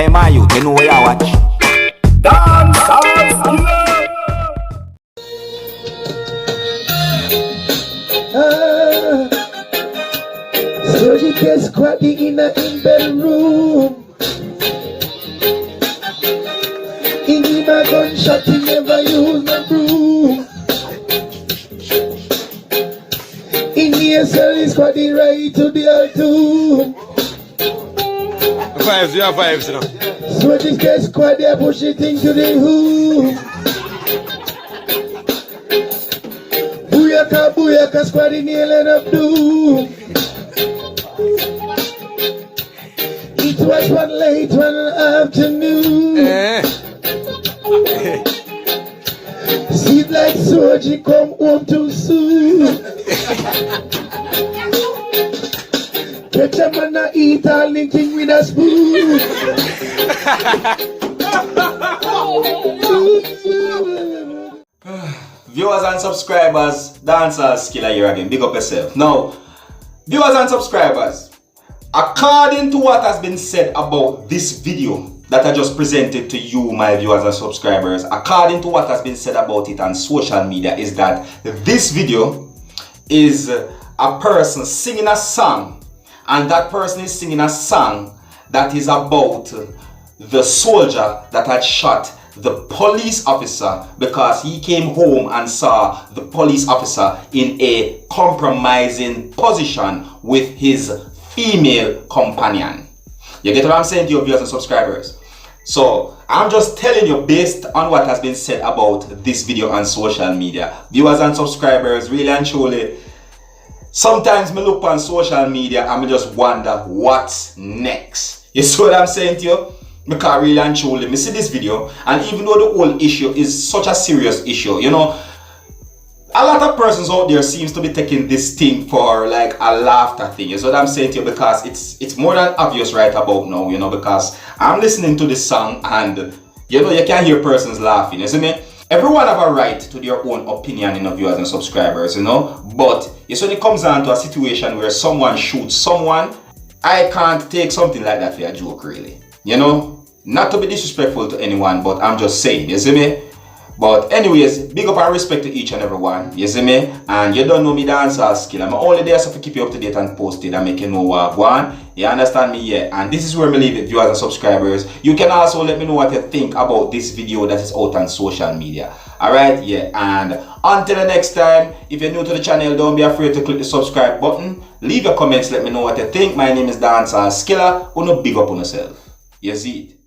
Hey, my youth, you know where you watch? Dancehall Skilla. Surgical squad in a bedroom. In him a gunshot, he never use no broom. In here, Surgical squad right to the tomb. Vibes, you have vibes, you know. Surgical squad, they push it into the hoop. Booyaka, booyaka squad in the land of doom. It was one late one afternoon. Seems like Soji come home too soon. Catch a man a eat all linking with a spoon. Viewers and subscribers, Dancehall Skilla here again. Big up yourself. Now, viewers and subscribers, according to what has been said about this video that I just presented to you, my viewers and subscribers, according to what has been said about it on social media, is that this video is a person singing a song, and that person is singing a song that is about the soldier that had shot the police officer because he came home and saw the police officer in a compromising position with his female companion. You get what I'm saying to your viewers and subscribers? So I'm just telling you based on what has been said about this video on social media. Viewers and subscribers, really and truly, sometimes me look on social media and me just wonder what's next. You see what I'm saying to you? Because really and truly, me see this video, and even though the whole issue is such a serious issue, you know, a lot of persons out there seems to be taking this thing for like a laughter thing. You see what I'm saying to you? Because it's more than obvious right about now, you know, because I'm listening to this song and, you know, you can hear persons laughing, you see me? Everyone have a right to their own opinion, you know, viewers and subscribers, you know, but you see when it comes down to a situation where someone shoots someone, I can't take something like that for a joke, really. You know, not to be disrespectful to anyone, but I'm just saying, you see me? But anyways, big up and respect to each and every one, you see me? And you don't know me Dancehall Skilla. I'm only there so to keep you up to date and posted and make you know what I want. You understand me? Yeah. And this is where me leave it, viewers and subscribers. You can also let me know what you think about this video that is out on social media. Alright, yeah. And until the next time, if you're new to the channel, don't be afraid to click the subscribe button. Leave your comments, let me know what you think. My name is Dancehall Skilla. Uno big up on yourself. You see it?